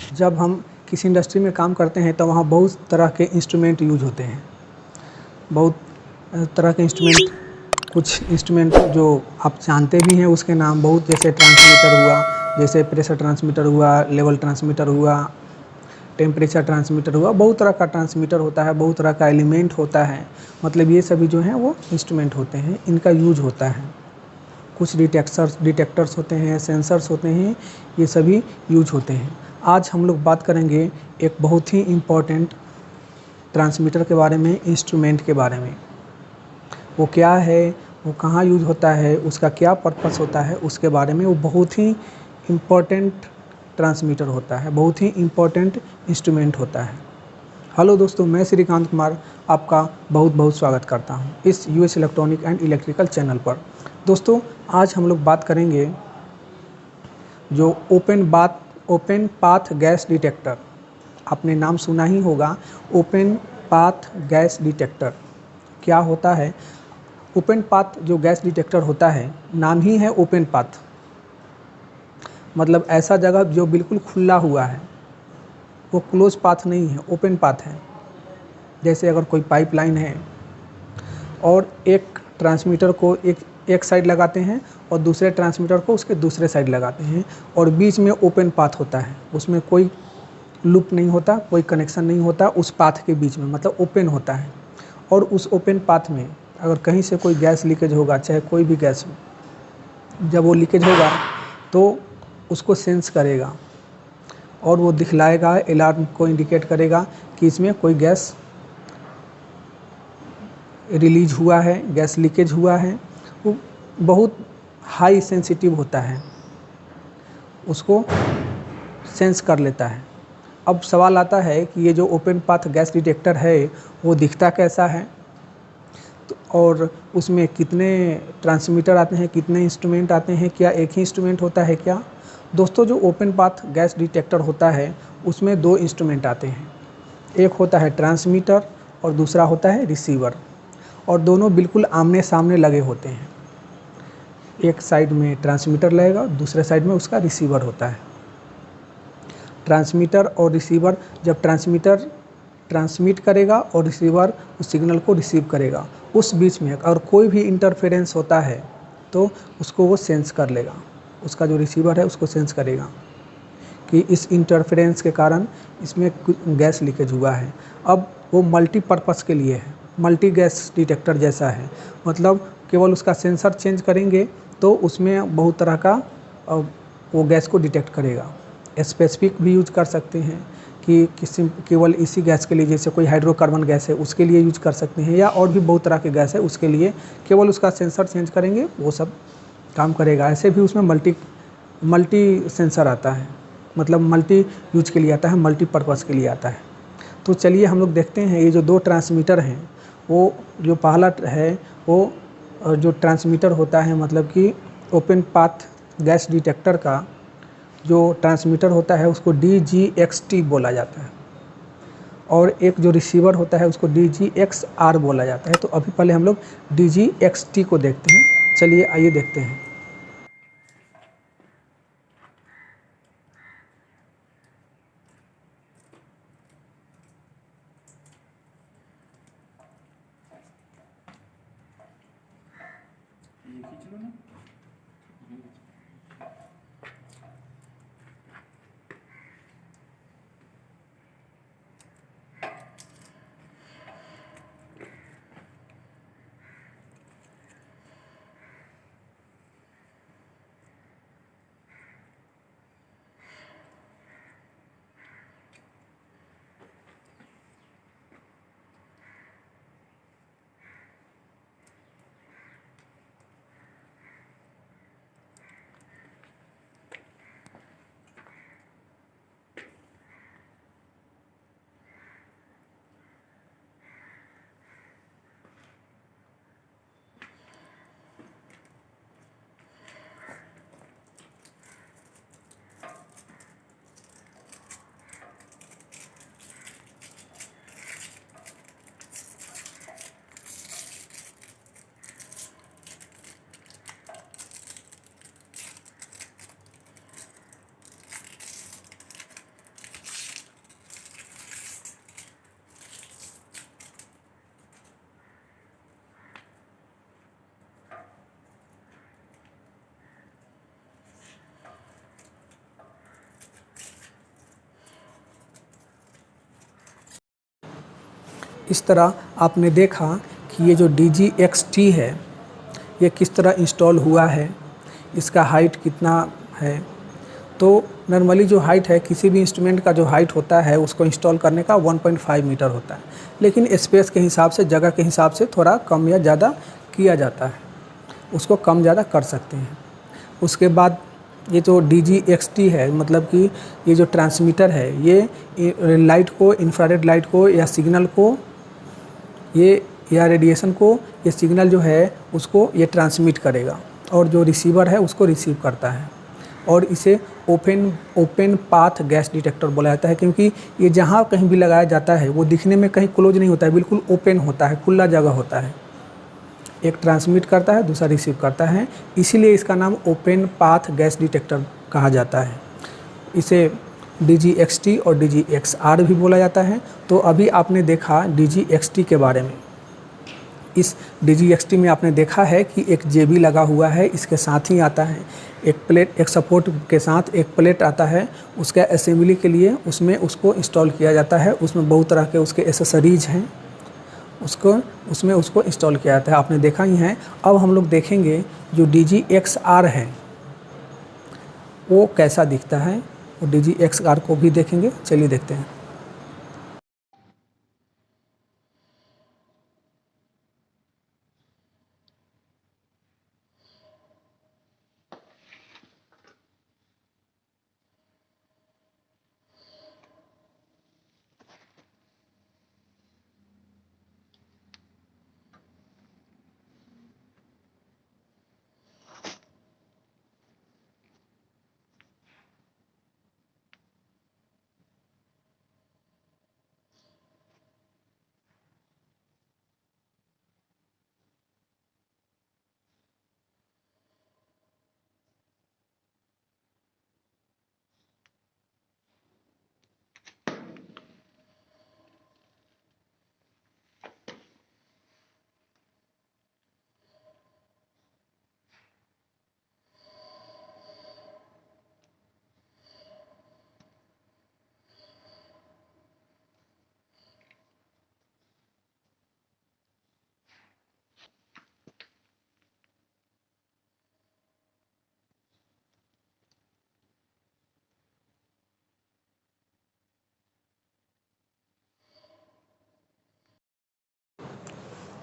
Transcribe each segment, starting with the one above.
जब हम किसी इंडस्ट्री में काम करते हैं तो वहाँ बहुत तरह के इंस्ट्रूमेंट यूज होते हैं। बहुत तरह के इंस्ट्रूमेंट, कुछ इंस्ट्रूमेंट जो आप जानते भी हैं उसके नाम बहुत, जैसे ट्रांसमीटर हुआ, जैसे प्रेशर ट्रांसमीटर हुआ, लेवल ट्रांसमीटर हुआ, टेम्परेचर ट्रांसमीटर हुआ। बहुत तरह का ट्रांसमीटर होता है, बहुत तरह का एलिमेंट होता है। मतलब ये सभी जो हैं वो इंस्ट्रूमेंट होते हैं, इनका यूज होता है। कुछ डिटेक्टर्स होते हैं, सेंसर्स होते हैं, ये सभी यूज होते हैं। आज हम लोग बात करेंगे एक बहुत ही इम्पॉर्टेंट ट्रांसमीटर के बारे में, इंस्ट्रूमेंट के बारे में। वो क्या है, वो कहाँ यूज होता है, उसका क्या पर्पस होता है, उसके बारे में। वो बहुत ही इम्पॉर्टेंट ट्रांसमीटर होता है, बहुत ही इम्पॉर्टेंट इंस्ट्रूमेंट होता है। हेलो दोस्तों, मैं श्रीकांत कुमार आपका बहुत बहुत स्वागत करता हूं इस US electronic and electrical channel पर। दोस्तों, आज हम लोग बात करेंगे जो ओपन पाथ गैस डिटेक्टर। आपने नाम सुना ही होगा, ओपन पाथ गैस डिटेक्टर क्या होता है। ओपन पाथ जो गैस डिटेक्टर होता है, नाम ही है ओपन पाथ, मतलब ऐसा जगह जो बिल्कुल खुला हुआ है। वो क्लोज पाथ नहीं है, ओपन पाथ है। जैसे अगर कोई पाइपलाइन है और एक ट्रांसमीटर को एक साइड लगाते हैं और दूसरे ट्रांसमीटर को उसके दूसरे साइड लगाते हैं, और बीच में ओपन पाथ होता है, उसमें कोई लूप नहीं होता, कोई कनेक्शन नहीं होता उस पाथ के बीच में, मतलब ओपन होता है। और उस ओपन पाथ में अगर कहीं से कोई गैस लीकेज होगा, चाहे कोई भी गैस हो, जब वो लीकेज होगा तो उसको सेंस करेगा और वो दिखलाएगा, अलार्म को इंडिकेट करेगा कि इसमें कोई गैस रिलीज हुआ है, गैस लीकेज हुआ है। वो बहुत हाई सेंसिटिव होता है, उसको सेंस कर लेता है। अब सवाल आता है कि ये जो ओपन पाथ गैस डिटेक्टर है वो दिखता कैसा है, और उसमें कितने ट्रांसमीटर आते हैं, कितने इंस्ट्रूमेंट आते हैं, क्या एक ही इंस्ट्रूमेंट होता है क्या। दोस्तों, जो ओपन पाथ गैस डिटेक्टर होता है उसमें दो इंस्ट्रूमेंट आते हैं। एक होता है ट्रांसमीटर और दूसरा होता है रिसीवर, और दोनों बिल्कुल आमने सामने लगे होते हैं। एक साइड में ट्रांसमीटर लगेगा, दूसरे साइड में उसका रिसीवर होता है। ट्रांसमीटर और रिसीवर, जब ट्रांसमीटर ट्रांसमिट करेगा और रिसीवर उस सिग्नल को रिसीव करेगा, उस बीच में अगर कोई भी इंटरफेरेंस होता है तो उसको वो सेंस कर लेगा। उसका जो रिसीवर है उसको सेंस करेगा कि इस इंटरफेरेंस के कारण इसमें गैस लीकेज हुआ है। अब वो मल्टीपर्पज़ के लिए है, मल्टी गैस डिटेक्टर जैसा है। मतलब केवल उसका सेंसर चेंज करेंगे तो उसमें बहुत तरह का वो गैस को डिटेक्ट करेगा। स्पेसिफिक भी यूज कर सकते हैं कि किसी केवल इसी गैस के लिए, जैसे कोई हाइड्रोकार्बन गैस है उसके लिए यूज कर सकते हैं, या और भी बहुत तरह के गैस है उसके लिए केवल उसका सेंसर चेंज करेंगे वो सब काम करेगा। ऐसे भी उसमें मल्टी सेंसर आता है, मतलब मल्टी यूज के लिए आता है, मल्टीपर्पज़ के लिए आता है। तो चलिए हम लोग देखते हैं ये जो दो ट्रांसमीटर हैं, वो जो पहला है वो जो ट्रांसमीटर होता है, मतलब कि ओपन पाथ गैस डिटेक्टर का जो ट्रांसमीटर होता है उसको DGXT बोला जाता है, और एक जो रिसीवर होता है उसको DGXR बोला जाता है। तो अभी पहले हम लोग DGXT को देखते हैं। चलिए आइए देखते हैं। इस तरह आपने देखा कि ये जो DGX-T है ये किस तरह इंस्टॉल हुआ है, इसका हाइट कितना है। तो नॉर्मली जो हाइट है किसी भी इंस्ट्रूमेंट का जो हाइट होता है उसको इंस्टॉल करने का 1.5 मीटर होता है, लेकिन स्पेस के हिसाब से, जगह के हिसाब से थोड़ा कम या ज़्यादा किया जाता है, उसको कम ज़्यादा कर सकते हैं। उसके बाद ये जो DGX-T है, मतलब कि ये जो ट्रांसमीटर है ये लाइट को, इंफ्रारेड लाइट को या सिग्नल को, ये या रेडिएशन को, ये सिग्नल जो है उसको ये ट्रांसमिट करेगा और जो रिसीवर है उसको रिसीव करता है। और इसे ओपन पाथ गैस डिटेक्टर बोला जाता है, क्योंकि ये जहाँ कहीं भी लगाया जाता है वो दिखने में कहीं क्लोज नहीं होता है, बिल्कुल ओपन होता है, खुला जगह होता है। एक ट्रांसमिट करता है, दूसरा रिसीव करता है, इसीलिए इसका नाम ओपन पाथ गैस डिटेक्टर कहा जाता है। इसे DGX-T और DGX-R भी बोला जाता है। तो अभी आपने देखा DGX-T के बारे में। इस DGX-T में आपने देखा है कि एक JB लगा हुआ है, इसके साथ ही आता है एक प्लेट, एक सपोर्ट के साथ एक प्लेट आता है, उसका असेंबली के लिए उसमें उसको इंस्टॉल किया जाता है। उसमें बहुत तरह के उसके एसेसरीज हैं, उसमें उसको इंस्टॉल किया जाता है, आपने देखा ही है। अब हम लोग देखेंगे जो DGX-R है वो कैसा दिखता है, और DGX-R को भी देखेंगे। चलिए देखते हैं।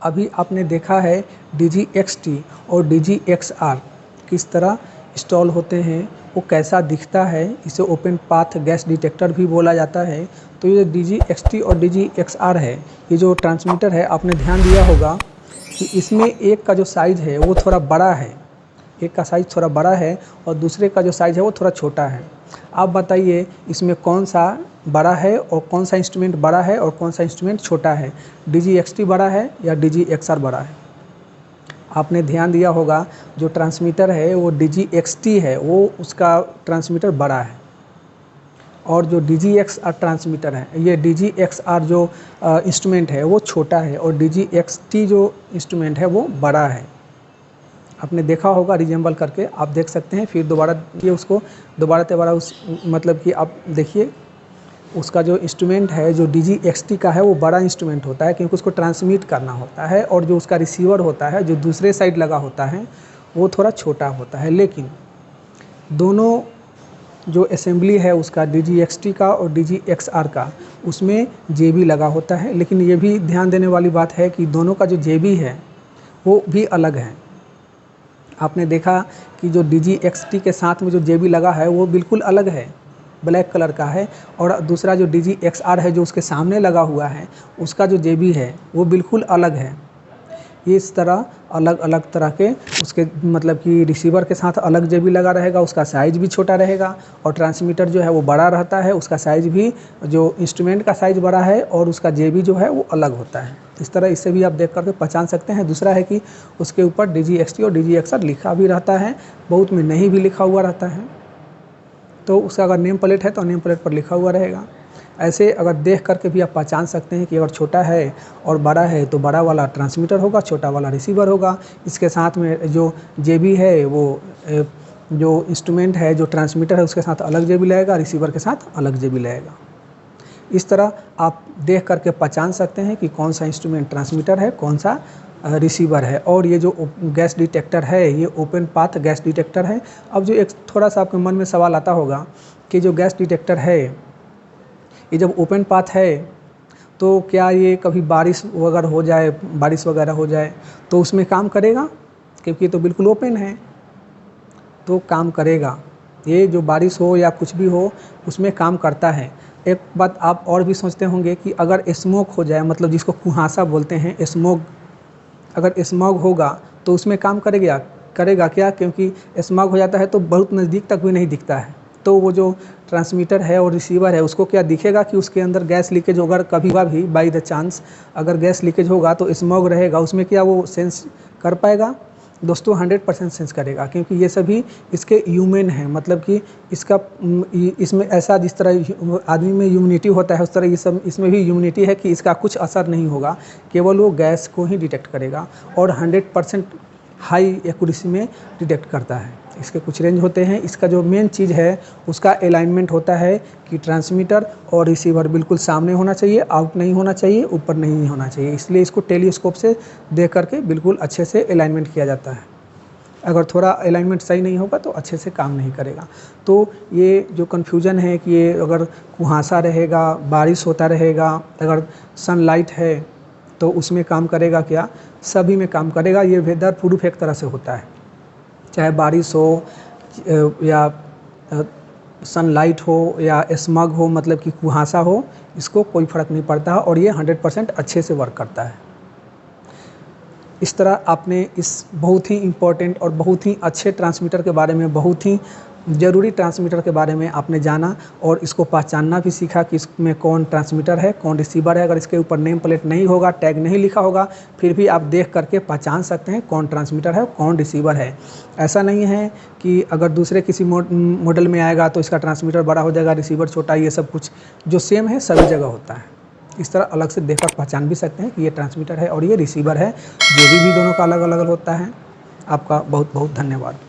अभी आपने देखा है DGX-T और DGX-R किस तरह इंस्टॉल होते हैं, वो कैसा दिखता है। इसे ओपन पाथ गैस डिटेक्टर भी बोला जाता है। तो ये DGX-T और DGX-R है, ये जो ट्रांसमीटर है, आपने ध्यान दिया होगा कि इसमें एक का जो साइज़ है वो थोड़ा बड़ा है, एक का साइज़ थोड़ा बड़ा है और दूसरे का जो साइज़ है वो थोड़ा छोटा है। आप बताइए इसमें कौन सा बड़ा है और कौन सा इंस्ट्रूमेंट बड़ा है और कौन सा इंस्ट्रूमेंट छोटा है, DGX-T बड़ा है या DGX-R बड़ा है। आपने ध्यान दिया होगा जो ट्रांसमीटर है वो DGX-T है, वो उसका ट्रांसमीटर बड़ा है, और जो DGX-R ट्रांसमीटर है, ये DGX-R जो इंस्ट्रूमेंट है वो छोटा है, और DGX-T जो इंस्ट्रूमेंट है वो बड़ा है। आपने देखा होगा रिजेंबल करके, आप देख सकते हैं। फिर दोबारा ये उसको दोबारा उस मतलब कि आप देखिए उसका जो इंस्ट्रूमेंट है जो DGX-T का है वो बड़ा इंस्ट्रूमेंट होता है, क्योंकि उसको ट्रांसमिट करना होता है, और जो उसका रिसीवर होता है जो दूसरे साइड लगा होता है वो थोड़ा छोटा होता है। लेकिन दोनों जो असेंबली है उसका DGX-T का और DGX-R का, उसमें JB लगा होता है। लेकिन ये भी ध्यान देने वाली बात है कि दोनों का जो JB है वो भी अलग है। आपने देखा कि जो DGX-T के साथ में जो JB लगा है वो बिल्कुल अलग है, ब्लैक कलर का है, और दूसरा जो DGX-R है जो उसके सामने लगा हुआ है उसका जो JB है वो बिल्कुल अलग है। ये इस तरह अलग अलग तरह के उसके मतलब कि रिसीवर के साथ अलग JB लगा रहेगा, उसका साइज़ भी छोटा रहेगा, और ट्रांसमीटर जो है वो बड़ा रहता है, उसका साइज़ भी, जो इंस्ट्रूमेंट का साइज़ बड़ा है और उसका JB जो है वो अलग होता है। इस तरह इससे भी आप देख करके पहचान सकते हैं। दूसरा है कि उसके ऊपर DGX-T और DGX-R लिखा भी रहता है, बहुत में नहीं भी लिखा हुआ रहता है। तो उसका अगर नेम प्लेट है तो नेम प्लेट पर लिखा हुआ रहेगा। ऐसे अगर देख करके भी आप पहचान सकते हैं कि अगर छोटा है और बड़ा है तो बड़ा वाला ट्रांसमीटर होगा, छोटा वाला रिसीवर होगा। इसके साथ में जो JB है वो जो इंस्ट्रूमेंट है जो ट्रांसमीटर है उसके साथ अलग JB लगेगा, रिसीवर के साथ अलग JB लगेगा। इस तरह आप देख करके पहचान सकते हैं कि कौन सा इंस्ट्रूमेंट ट्रांसमीटर है, कौन सा रिसीवर है। और ये जो गैस डिटेक्टर है ये ओपन पाथ गैस डिटेक्टर है। अब जो एक थोड़ा सा आपके मन में सवाल आता होगा कि जो गैस डिटेक्टर है ये जब ओपन पाथ है तो क्या ये कभी बारिश वगैरह हो जाए तो उसमें काम करेगा? क्योंकि ये तो बिल्कुल ओपन है, तो काम करेगा। ये जो बारिश हो या कुछ भी हो उसमें काम करता है। एक बात आप और भी सोचते होंगे कि अगर स्मोक हो जाए, मतलब जिसको कुहासा बोलते हैं, स्मोक, अगर स्मॉग होगा तो उसमें काम करेगा क्या? क्योंकि स्मॉग हो जाता है तो बहुत नज़दीक तक भी नहीं दिखता है। तो वो जो ट्रांसमीटर है और रिसीवर है उसको क्या दिखेगा कि उसके अंदर गैस लीकेज होगा? कभी भी बाई द चांस अगर गैस लीकेज होगा तो स्मॉग रहेगा, उसमें क्या वो सेंस कर पाएगा? दोस्तों 100% सेंस करेगा, क्योंकि ये सभी इसके ह्यूमन हैं। मतलब कि इसमें ऐसा जिस तरह आदमी में इम्यूनिटी होता है उस तरह ये सब इसमें भी इम्यूनिटी है कि इसका कुछ असर नहीं होगा, केवल वो गैस को ही डिटेक्ट करेगा और 100% हाई एक्यूरेसी में डिटेक्ट करता है। इसके कुछ रेंज होते हैं। इसका जो मेन चीज़ है उसका अलाइनमेंट होता है कि ट्रांसमीटर और रिसीवर बिल्कुल सामने होना चाहिए, आउट नहीं होना चाहिए, ऊपर नहीं होना चाहिए। इसलिए इसको टेलीस्कोप से देख करके बिल्कुल अच्छे से अलाइनमेंट किया जाता है। अगर थोड़ा अलाइनमेंट सही नहीं होगा तो अच्छे से काम नहीं करेगा। तो ये जो कन्फ्यूजन है कि ये अगर कुहासा रहेगा, बारिश होता रहेगा, अगर सनलाइट है तो उसमें काम करेगा क्या? सभी में काम करेगा। ये वेदर प्रूफ एक तरह से होता है, चाहे बारिश हो या सनलाइट हो या स्मॉग हो, मतलब कि कुहासा हो, इसको कोई फ़र्क नहीं पड़ता और ये 100% अच्छे से वर्क करता है। इस तरह आपने इस बहुत ही इम्पोर्टेंट और बहुत ही अच्छे ट्रांसमीटर के बारे में, बहुत ही ज़रूरी ट्रांसमीटर के बारे में आपने जाना और इसको पहचानना भी सीखा कि इसमें कौन ट्रांसमीटर है, कौन रिसीवर है। अगर इसके ऊपर नेम प्लेट नहीं होगा, टैग नहीं लिखा होगा, फिर भी आप देख करके पहचान सकते हैं कौन ट्रांसमीटर है, कौन रिसीवर है। ऐसा नहीं है कि अगर दूसरे किसी मॉडल में आएगा तो इसका ट्रांसमीटर बड़ा हो जाएगा, रिसीवर छोटा, ये सब कुछ जो सेम है सभी जगह होता है। इस तरह अलग से देखकर पहचान भी सकते हैं कि ये ट्रांसमीटर है और ये रिसीवर है। जो भी दोनों का अलग अलग होता है। आपका बहुत बहुत धन्यवाद।